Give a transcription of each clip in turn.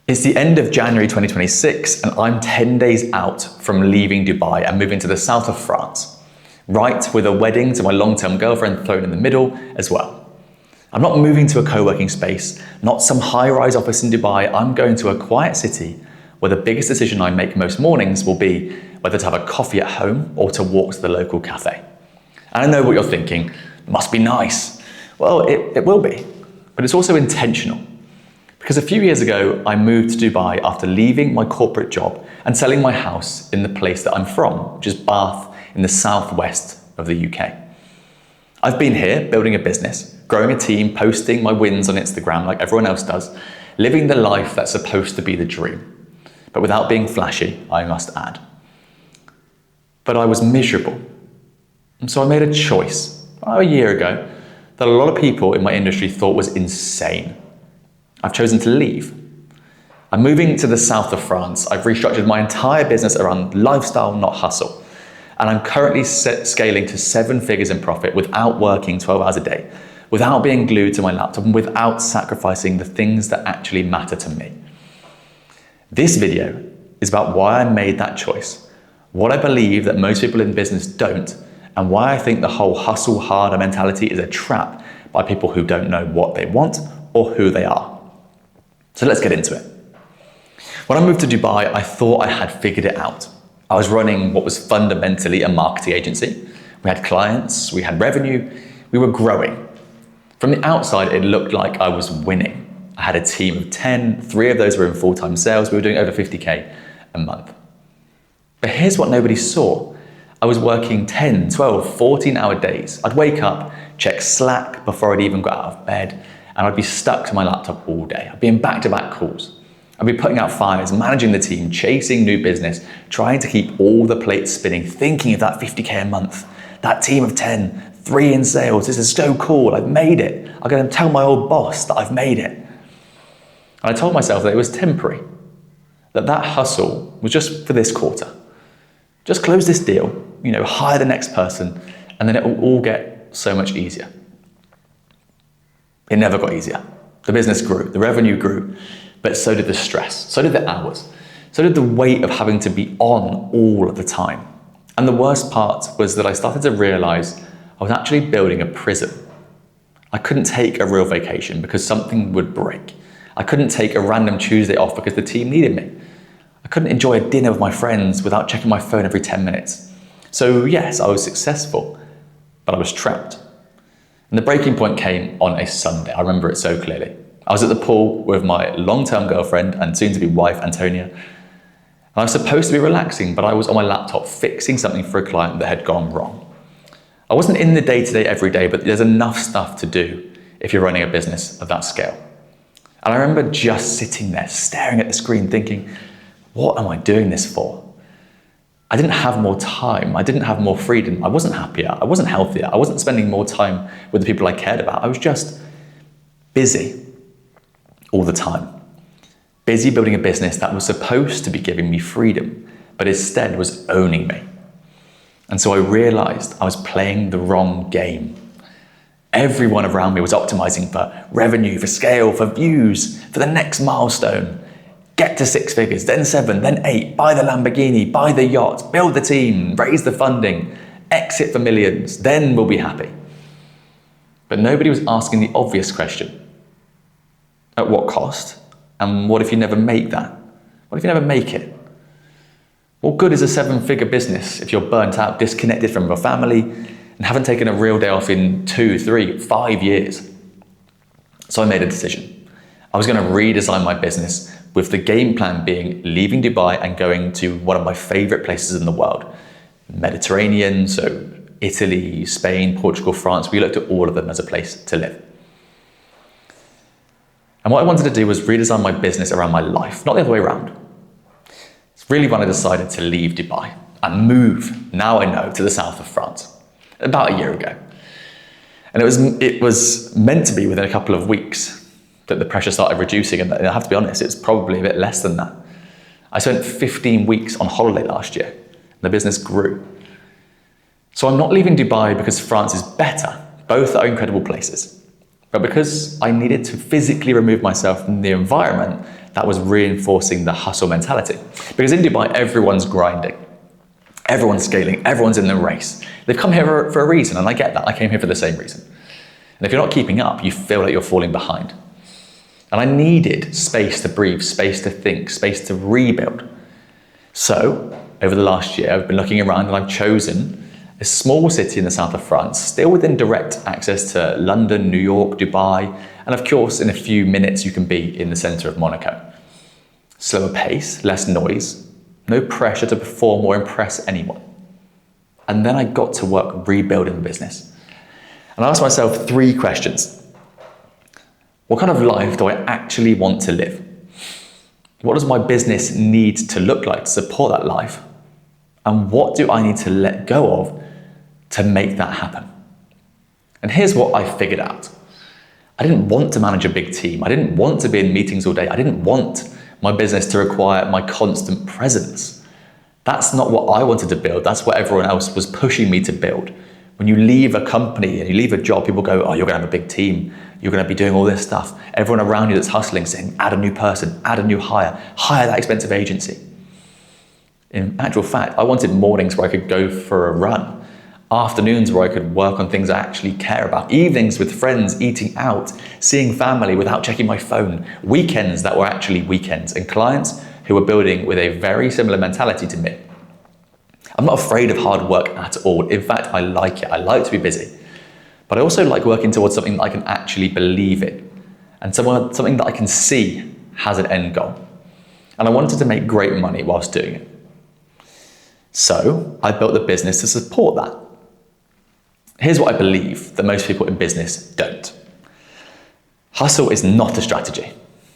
It's the end of January 2026 and I'm 10 days out from leaving Dubai and moving to the south of France, right with a wedding to my long-term girlfriend thrown in the middle as well. I'm not moving to a co-working space, not some high-rise office in Dubai. I'm going to a quiet city where the biggest decision I make most mornings will be whether to have a coffee at home or to walk to the local cafe. And I know what you're thinking, it must be nice. Well, it will be, but it's also intentional. Because a few years ago, I moved to Dubai after leaving my corporate job and selling my house in the place that I'm from, which is Bath in the southwest of the UK. I've been here building a business, growing a team, posting my wins on Instagram like everyone else does, living the life that's supposed to be the dream, but without being flashy, I must add. But I was miserable. And so I made a choice a year ago that a lot of people in my industry thought was insane. I've chosen to leave. I'm moving to the south of France. I've restructured my entire business around lifestyle, not hustle. And I'm currently scaling to 7 figures in profit without working 12 hours a day, without being glued to my laptop, and without sacrificing the things that actually matter to me. This video is about why I made that choice, what I believe that most people in business don't, and why I think the whole hustle harder mentality is a trap by people who don't know what they want or who they are. So let's get into it. When I moved to Dubai, I thought I had figured it out. I was running what was fundamentally a marketing agency. We had clients, we had revenue, we were growing. From the outside, it looked like I was winning. I had a team of 10, 3 of those were in full-time sales. We were doing over 50K a month. But here's what nobody saw. I was working 10, 12, 14-hour days. I'd wake up, check Slack before I'd even got out of bed, and I'd be stuck to my laptop all day. I'd be in back-to-back calls. I'd be putting out fires, managing the team, chasing new business, trying to keep all the plates spinning, thinking of that 50K a month, that team of 10, 3 in sales. This is so cool, I've made it. I'm gonna tell my old boss that I've made it. And I told myself that it was temporary, that hustle was just for this quarter. Just close this deal, hire the next person, and then it will all get so much easier. It never got easier. The business grew, the revenue grew, but so did the stress, so did the hours, so did the weight of having to be on all of the time. And the worst part was that I started to realize I was actually building a prison. I couldn't take a real vacation because something would break. I couldn't take a random Tuesday off because the team needed me. I couldn't enjoy a dinner with my friends without checking my phone every 10 minutes. So yes, I was successful, but I was trapped. And the breaking point came on a Sunday. I remember it so clearly. I was at the pool with my long-term girlfriend and soon-to-be wife, Antonia. And I was supposed to be relaxing, but I was on my laptop fixing something for a client that had gone wrong. I wasn't in the day-to-day every day, but there's enough stuff to do if you're running a business of that scale. And I remember just sitting there, staring at the screen, thinking, what am I doing this for? I didn't have more time. I didn't have more freedom. I wasn't happier. I wasn't healthier. I wasn't spending more time with the people I cared about. I was just busy all the time. Busy building a business that was supposed to be giving me freedom, but instead was owning me. And so I realized I was playing the wrong game. Everyone around me was optimizing for revenue, for scale, for views, for the next milestone. Get to 6 figures, then 7, then 8, buy the Lamborghini, buy the yacht, build the team, raise the funding, exit for millions, then we'll be happy. But nobody was asking the obvious question. At what cost? And what if you never make that? What if you never make it? What good is a 7-figure business if you're burnt out, disconnected from your family, and haven't taken a real day off in 2, 3, 5 years? So I made a decision. I was going to redesign my business with the game plan being leaving Dubai and going to one of my favorite places in the world, Mediterranean, so Italy, Spain, Portugal, France. We looked at all of them as a place to live. And what I wanted to do was redesign my business around my life, not the other way around. It's really when I decided to leave Dubai and move, now I know, to the south of France, about a year ago. And it was meant to be within a couple of weeks that the pressure started reducing, and I have to be honest, it's probably a bit less than that. I spent 15 weeks on holiday last year, and the business grew. So I'm not leaving Dubai because France is better. Both are incredible places. But because I needed to physically remove myself from the environment that was reinforcing the hustle mentality. Because in Dubai, everyone's grinding, everyone's scaling, everyone's in the race. They've come here for a reason, and I get that. I came here for the same reason. And if you're not keeping up, you feel like you're falling behind. And I needed space to breathe, space to think, space to rebuild. So, over the last year, I've been looking around and I've chosen a small city in the south of France, still within direct access to London, New York, Dubai, and of course, in a few minutes, you can be in the center of Monaco. Slower pace, less noise, no pressure to perform or impress anyone. And then I got to work rebuilding the business. And I asked myself 3 questions. What kind of life do I actually want to live? What does my business need to look like to support that life? And what do I need to let go of to make that happen? And here's what I figured out. I didn't want to manage a big team. I didn't want to be in meetings all day. I didn't want my business to require my constant presence. That's not what I wanted to build. That's what everyone else was pushing me to build. When you leave a company and you leave a job, people go, oh, you're going to have a big team. You're going to be doing all this stuff. Everyone around you that's hustling saying, add a new person, add a new hire that expensive agency. In actual fact, I wanted mornings where I could go for a run, afternoons where I could work on things I actually care about, evenings with friends, eating out, seeing family without checking my phone, weekends that were actually weekends, and clients who were building with a very similar mentality to me. I'm not afraid of hard work at all. In fact, I like it. I like to be busy. But I also like working towards something that I can actually believe in, and something that I can see has an end goal. And I wanted to make great money whilst doing it. So I built the business to support that. Here's what I believe that most people in business don't. Hustle is not a strategy.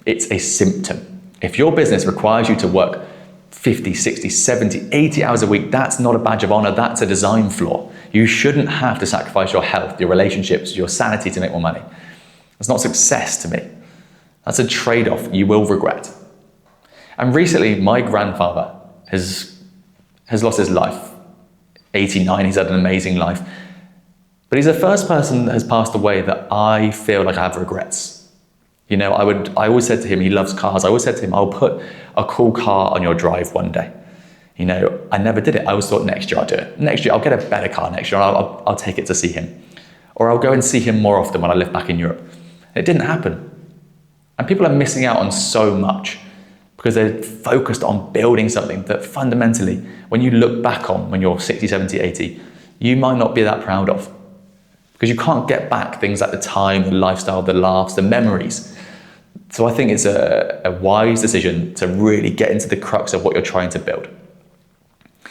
It's a symptom. If your business requires you to work 50, 60, 70, 80 hours a week, that's not a badge of honor, that's a design flaw. You shouldn't have to sacrifice your health, your relationships, your sanity to make more money. It's not success to me. That's a trade-off you will regret. And recently, my grandfather has lost his life. 89, he's had an amazing life. But he's the first person that has passed away that I feel like I have regrets. You know, I always said to him, he loves cars. I always said to him, I'll put a cool car on your drive one day. You know, I never did it. I always thought next year I'll do it. Next year I'll get a better car next year. I'll take it to see him. Or I'll go and see him more often when I live back in Europe. And it didn't happen. And people are missing out on so much because they're focused on building something that fundamentally, when you look back on when you're 60, 70, 80, you might not be that proud of. Because you can't get back things like the time, the lifestyle, the laughs, the memories. So I think it's a wise decision to really get into the crux of what you're trying to build.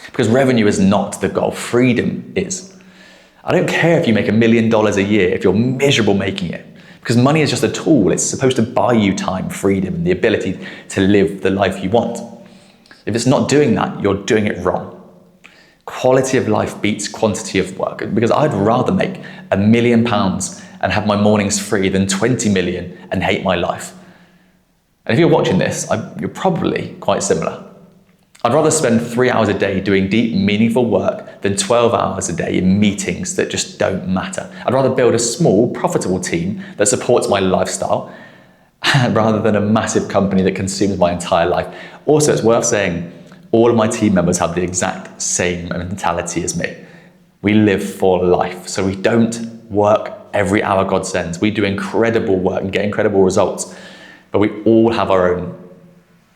Because revenue is not the goal, freedom is. I don't care if you make $1 million a year if you're miserable making it. Because money is just a tool. It's supposed to buy you time, freedom, and the ability to live the life you want. If it's not doing that, you're doing it wrong. Quality of life beats quantity of work, because I'd rather make £1 million and have my mornings free than 20 million and hate my life. And if you're watching this, you're probably quite similar. I'd rather spend 3 hours a day doing deep, meaningful work than 12 hours a day in meetings that just don't matter. I'd rather build a small, profitable team that supports my lifestyle rather than a massive company that consumes my entire life. Also, it's worth saying, all of my team members have the exact same mentality as me. We live for life, so we don't work every hour God sends. We do incredible work and get incredible results, but we all have our own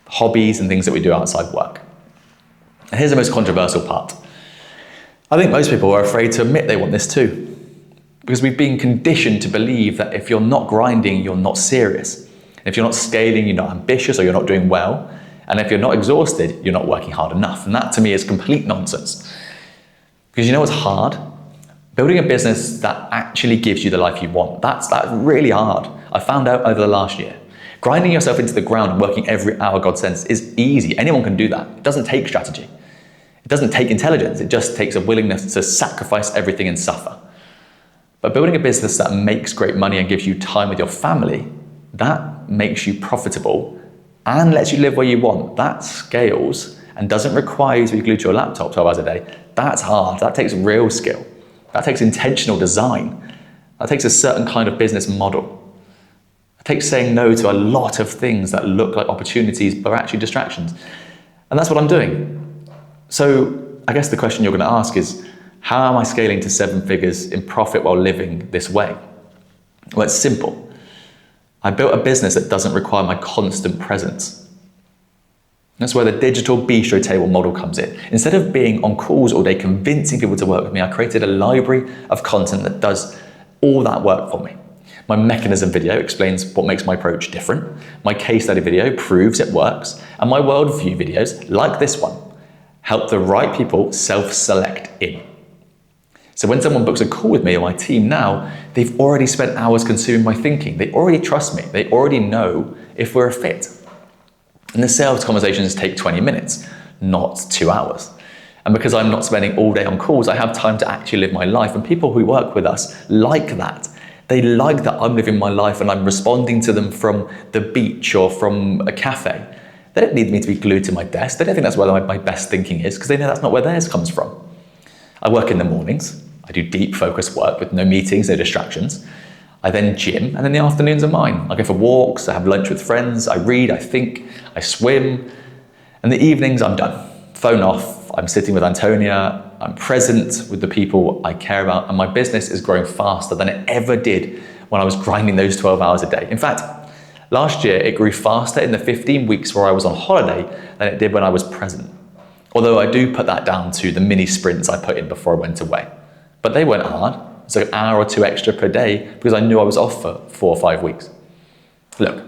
hobbies and things that we do outside work. And here's the most controversial part. I think most people are afraid to admit they want this too, because we've been conditioned to believe that if you're not grinding, you're not serious. If you're not scaling, you're not ambitious, or you're not doing well. And if you're not exhausted, you're not working hard enough. And that to me is complete nonsense. Because you know what's hard? Building a business that actually gives you the life you want, that's really hard. I found out over the last year. Grinding yourself into the ground and working every hour God sends is easy. Anyone can do that. It doesn't take strategy. It doesn't take intelligence. It just takes a willingness to sacrifice everything and suffer. But building a business that makes great money and gives you time with your family, that makes you profitable and lets you live where you want. That scales and doesn't require you to be glued to your laptop 12 hours a day. That's hard. That takes real skill. That takes intentional design. That takes a certain kind of business model. That takes saying no to a lot of things that look like opportunities but are actually distractions. And that's what I'm doing. So I guess the question you're going to ask is, how am I scaling to 7 figures in profit while living this way? Well, it's simple. I built a business that doesn't require my constant presence. That's where the digital bistro table model comes in. Instead of being on calls all day convincing people to work with me, I created a library of content that does all that work for me. My mechanism video explains what makes my approach different. My case study video proves it works. And my worldview videos, like this one, help the right people self-select in. So when someone books a call with me or my team now, they've already spent hours consuming my thinking. They already trust me. They already know if we're a fit. And the sales conversations take 20 minutes, not 2 hours. And because I'm not spending all day on calls, I have time to actually live my life. And people who work with us like that. They like that I'm living my life and I'm responding to them from the beach or from a cafe. They don't need me to be glued to my desk. They don't think that's where my best thinking is, because they know that's not where theirs comes from. I work in the mornings. I do deep focused work with no meetings, no distractions. I then gym, and then the afternoons are mine. I go for walks, I have lunch with friends, I read, I think, I swim. And the evenings I'm done. Phone off, I'm sitting with Antonia, I'm present with the people I care about, and my business is growing faster than it ever did when I was grinding those 12 hours a day. In fact, last year it grew faster in the 15 weeks where I was on holiday than it did when I was present. Although I do put that down to the mini sprints I put in before I went away. But they weren't hard. It's like an hour or 2 extra per day because I knew I was off for 4 or 5 weeks. Look,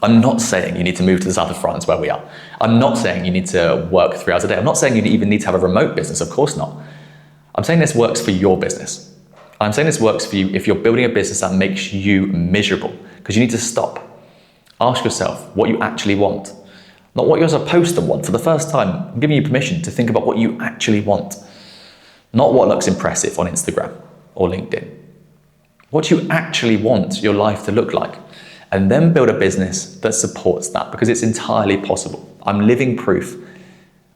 I'm not saying you need to move to the south of France where we are. I'm not saying you need to work 3 hours a day. I'm not saying you even need to have a remote business, of course not. I'm saying this works for your business. I'm saying this works for you if you're building a business that makes you miserable, because you need to stop. Ask yourself what you actually want, not what you're supposed to want. For the first time, I'm giving you permission to think about what you actually want, not what looks impressive on Instagram or LinkedIn. What you actually want your life to look like. And then build a business that supports that, because it's entirely possible. I'm living proof.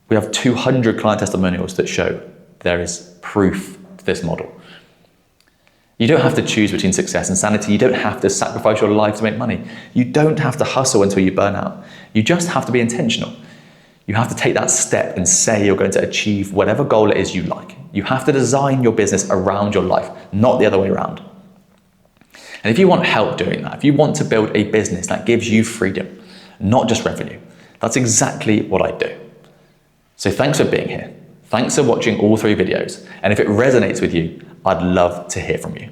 We have 200 client testimonials that show there is proof to this model. You don't have to choose between success and sanity. You don't have to sacrifice your life to make money. You don't have to hustle until you burn out. You just have to be intentional. You have to take that step and say you're going to achieve whatever goal it is you like. You have to design your business around your life, not the other way around. And if you want help doing that, if you want to build a business that gives you freedom, not just revenue, that's exactly what I do. So thanks for being here. Thanks for watching all 3 videos. And if it resonates with you, I'd love to hear from you.